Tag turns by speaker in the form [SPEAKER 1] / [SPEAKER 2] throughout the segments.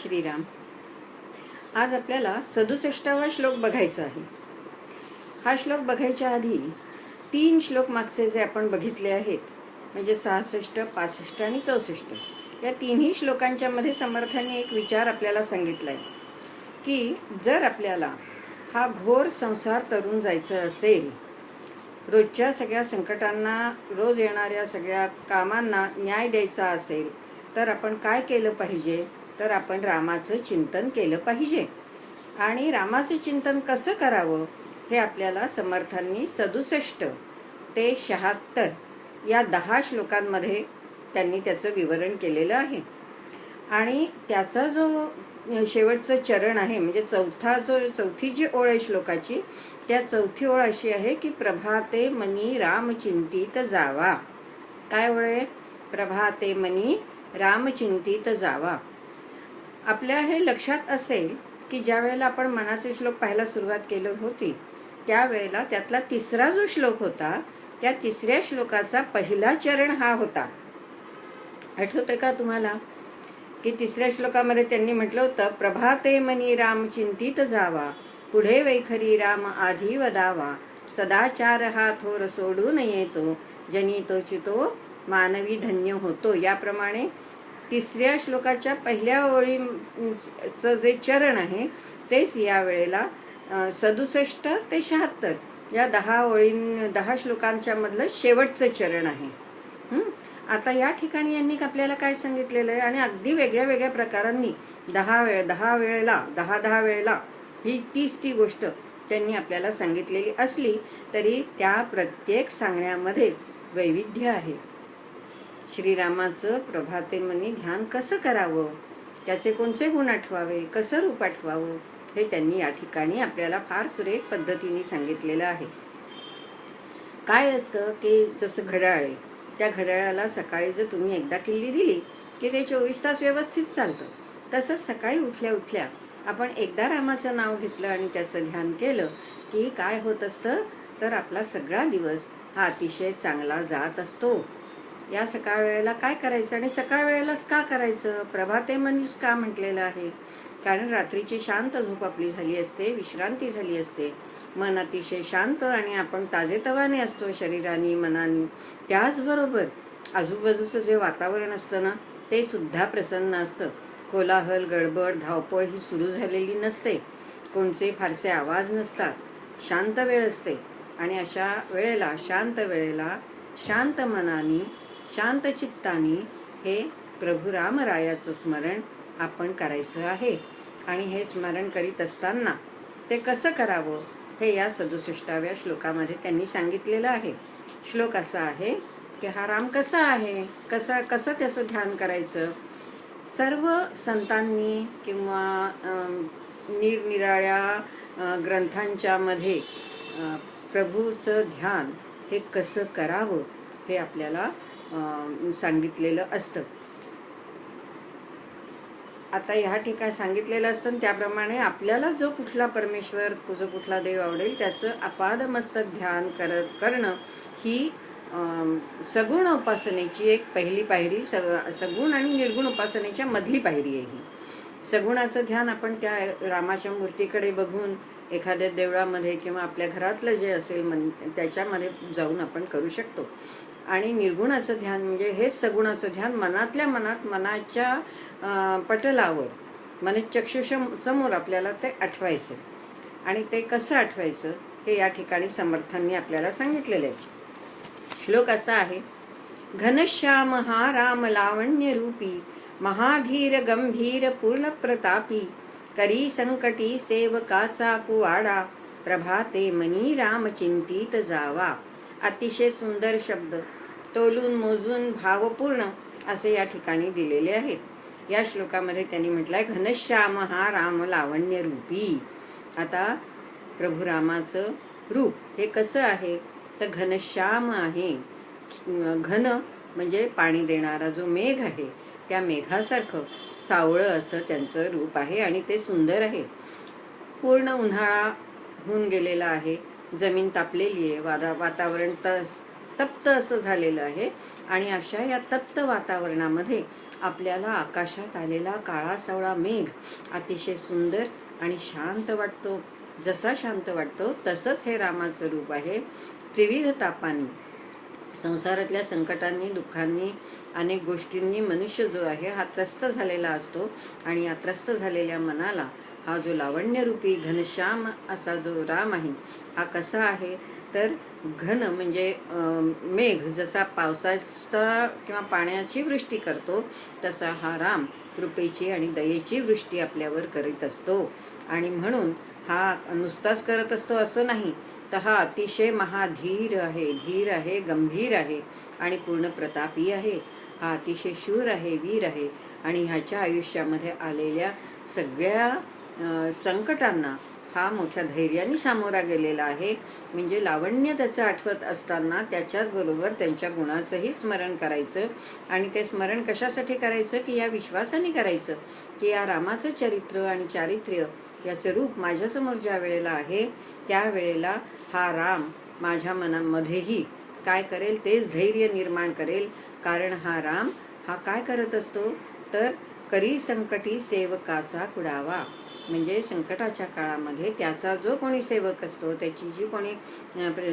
[SPEAKER 1] श्रीराम. आज आपल्याला 67वा श्लोक बघायचा आहे. हा श्लोक बघायच्या आधी 3 श्लोक मागचे जे आपण बघितले आहेत, म्हणजे 66, 65 आणि 64, या तिन्ही श्लोकांच्या मध्ये समर्थांनी एक विचार आपल्याला सांगितलाय की जर आपल्याला हा घोर संसार तरून जायचं असेल, रोजच्या सगळ्या संकटांना, रोज येणाऱ्या सगळ्या कामांना न्याय द्यायचा असेल, तर आपण काय केलं पाहिजे? तर आपण रामाचं चिंतन केलं पाहिजे. आणि रामाचं चिंतन कसं करावं हे आपल्याला समर्थांनी 67 ते 76 या 10 श्लोकांमध्ये त्यांनी त्याचं विवरण केलेलं आहे. आणि त्याचा जो शेवटचं चरण आहे, म्हणजे चौथी जी ओळ आहे श्लोकाची, त्या चौथी ओळ अशी आहे की प्रभाते मनी राम चिंतित जावा. काय ओळ आहे? प्रभाते मनी राम चिंतित जावा. आपल्या हे लक्षात असेल की ज्या वेळेला आपण मनाचे श्लोक पाहायला सुरुवात केली होती, त्यावेळेला त्यातला 3रा जो श्लोक होता, त्या 3ऱ्या श्लोकाचा पहिला चरण हा होता. आठवतंय का तुम्हाला की 3ऱ्या श्लोकामध्ये त्यांनी म्हटलं होतं, प्रभाते मनी राम चिंतित जावा, पुढे वैखरी राम आधी वदावा, सदाचार हा थोर सोडून येतो, जनी तो चितो मानवी धन्य होतो. याप्रमाणे 3ऱ्या श्लोकाच्या पहिल्या ओळीचं जे चरण आहे तेच या वेळेला 67 ते 76 या 10 श्लोकांच्या मधलं शेवटचं चरण आहे. आता या ठिकाणी यांनी आपल्याला काय सांगितलेलं आहे, आणि अगदी वेगळ्या वेगळ्या प्रकारांनी 10 वेळेला ही ती गोष्ट त्यांनी आपल्याला सांगितलेली असली तरी त्या प्रत्येक सांगण्यामध्ये वैविध्य आहे. श्रीरामाचं प्रभाते मनी ध्यान कसं करावं, त्याचे कोणते गुण आठवावे, कसं रूप आठवावं, हे त्यांनी या ठिकाणी आपल्याला फार सुरेख पद्धतीने सांगितलेलं आहे. काय असतं की जसं घड्याळ आहे, त्या घड्याळाला सकाळी जर तुम्ही एकदा किल्ली दिली की ते 24 तास व्यवस्थित चालतं. तसंच सकाळी उठल्या उठल्या आपण एकदा रामाचं नाव घेतलं आणि त्याचं ध्यान केलं की काय होत असतं, तर आपला सगळा दिवस हा अतिशय चांगला जात असतो. या सकाळ वेळेला काय करायचं, आणि सकाळ वेळेलाच का करायचं, प्रभाते मनीच का म्हटलेलं आहे? कारण रात्रीची शांत झोप आपली झाली असते, विश्रांती झाली असते, मन अतिशय शांत आणि आपण ताजेतवाने असतो शरीराने, मनाने. त्याचबरोबर आजूबाजूचं जे वातावरण असतं ना, ते सुद्धा प्रसन्न असतं. कोलाहल, गडबड, धावपळ ही सुरू झालेली नसते, कोणते फारसे आवाज नसतात, शांत वेळ असते. आणि अशा वेळेला, शांत वेळेला, शांत मनाने, शांत चित्ताने हे प्रभू रामरायाचं स्मरण आपण करायचं आहे. आणि हे स्मरण करीत असताना ते कसं करावं हे या 67व्या श्लोकामध्ये त्यांनी सांगितलेलं आहे. श्लोक असा आहे की हा राम कसा आहे, कसं त्याचं ध्यान करायचं. सर्व संतांनी किंवा निरनिराळ्या ग्रंथांच्या मध्ये प्रभूचं ध्यान हे कसं करावं हे आपल्याला सांगितलेलं असतं. आता ह्या ठिकाणी सांगितलेलं असतं, त्याप्रमाणे आपल्याला जो कुठला परमेश्वर, जो कुठला देव आवडेल त्याचं आपादमस्तक ध्यान करणं ही सगुण उपासनेची एक पहिली पायरी, सगुण आणि निर्गुण उपासनेच्या मधली पायरी आहे ही. सगुणाचं ध्यान आपण त्या रामाच्या मूर्तीकडे बघून एखाद्या देवळामध्ये किंवा आपल्या घरातलं जे असेल त्याच्यामध्ये जाऊन आपण करू शकतो. आणि निर्गुणाचं ध्यान म्हणजे हेच सगुणाचं ध्यान मनातल्या मनात, मनाच्या पटलावर, मनचक्षुषमोर आपल्याला ते आठवायचं. आणि ते कसं आठवायचं हे या ठिकाणी समर्थांनी आपल्याला सांगितलेलं आहे. श्लोक असा आहे, घनश्याम हा राम लावण्य रूपी, महाधीर गंभीर पूर्ण प्रतापी, करी संकटी सेवकाचा कुवाडा, प्रभाते मनी राम चिंतित जावा. अतिशय सुंदर शब्द, तोलून मोजून भावपूर्ण असे या ठिकाणी दिलेले आहेत. या श्लोकामध्ये त्यांनी म्हटलंय, घनश्याम हा राम लावण्य रूपी. आता प्रभू रामाचं रूप हे कसं आहे, तर घनश्याम आहे. घन म्हणजे पाणी देणारा जो मेघ आहे, त्या मेघासारखं सावळं असं त्यांचं रूप आहे आणि ते सुंदर आहे. पूर्ण उन्हाळा होऊन गेलेला आहे, जमीन तापलेली आहे, वातावरण तप्त असं झालेलं आहे. आणि अशा या तप्त वातावरणामध्ये आपल्याला आकाशात आलेला काळा सावळा मेघ अतिशय सुंदर आणि शांत वाटतो. जसा शांत वाटतो तसंच हे रामाचं रूप आहे. त्रिविध तापांनी, संसारातल्या संकटांनी, दुःखांनी, अनेक गोष्टींनी मनुष्य जो आहे हा त्रस्त झालेला असतो. आणि या त्रस्त झालेल्या मनाला हा जो लावण्यरूपी घनश्याम असा जो राम आहे हा कसा आहे तर घन म्हणजे मेघ जसा पावसाचा किंवा पाण्याची वृष्टी करतो तसा हा राम कृपेची आणि दयेची वृष्टी आपल्यावर करीत असतो. आणि म्हणून हा नुसताच करत असतो असं नाही, तर हा अतिशय महाधीर आहे, धीर आहे, गंभीर आहे आणि पूर्ण प्रतापी आहे. हा अतिशय शूर आहे, वीर आहे आणि ह्याच्या आयुष्यामध्ये आलेल्या सगळ्या संकटांना हा मोठ्या धैर्याने सामोरा गेलेला आहे. म्हणजे लावण्य त्याचं आठवत असताना त्याच्याच बरोबर त्यांच्या गुणाचंही स्मरण करायचं. आणि ते स्मरण कशासाठी करायचं की या विश्वासाने करायचं की या रामाचं चरित्र आणि चारित्र्य याचं रूप माझ्यासमोर ज्या वेळेला आहे त्यावेळेला हा राम माझ्या मनामध्येही काय करेल तेच धैर्य निर्माण करेल. कारण हा राम हा काय करत असतो तर करी संकटी सेवकाचा कुडावा. म्हणजे संकटाच्या काळामध्ये त्याचा जो कोणी सेवक असतो, त्याची जी कोणी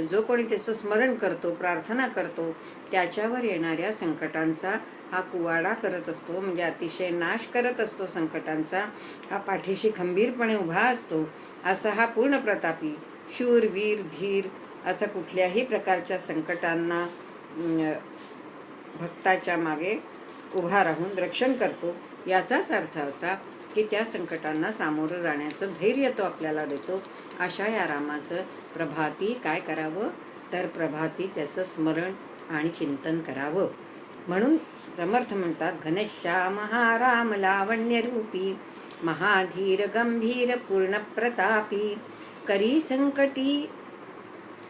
[SPEAKER 1] जो कोणी त्याचं स्मरण करतो, प्रार्थना करतो, त्याच्यावर येणाऱ्या संकटांचा हा कुवाडा करत असतो. म्हणजे अतिशय नाश करत असतो संकटांचा. हा पाठीशी खंबीरपणे उभा असतो. असा हा पूर्ण प्रतापी, शूर, वीर, धीर असा कुठल्याही प्रकारच्या संकटांना भक्ताच्या मागे उभा राहून रक्षण करतो. याचाच अर्थ असा की त्या संकटांना सामोरं जाण्याचं धैर्य तो आपल्याला देतो. अशा या रामाचं प्रभाती काय करावं तर प्रभाती त्याचं स्मरण आणि चिंतन करावं. म्हणून समर्थ म्हणतात घनश्याम हा राम लावण्य रूपी, महाधीर गंभीर पूर्ण प्रतापी, करी संकटी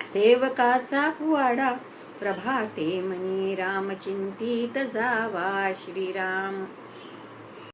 [SPEAKER 1] सेवकाचा कुवाडा, प्रभाते मनी राम चिंतित जावा. श्रीराम.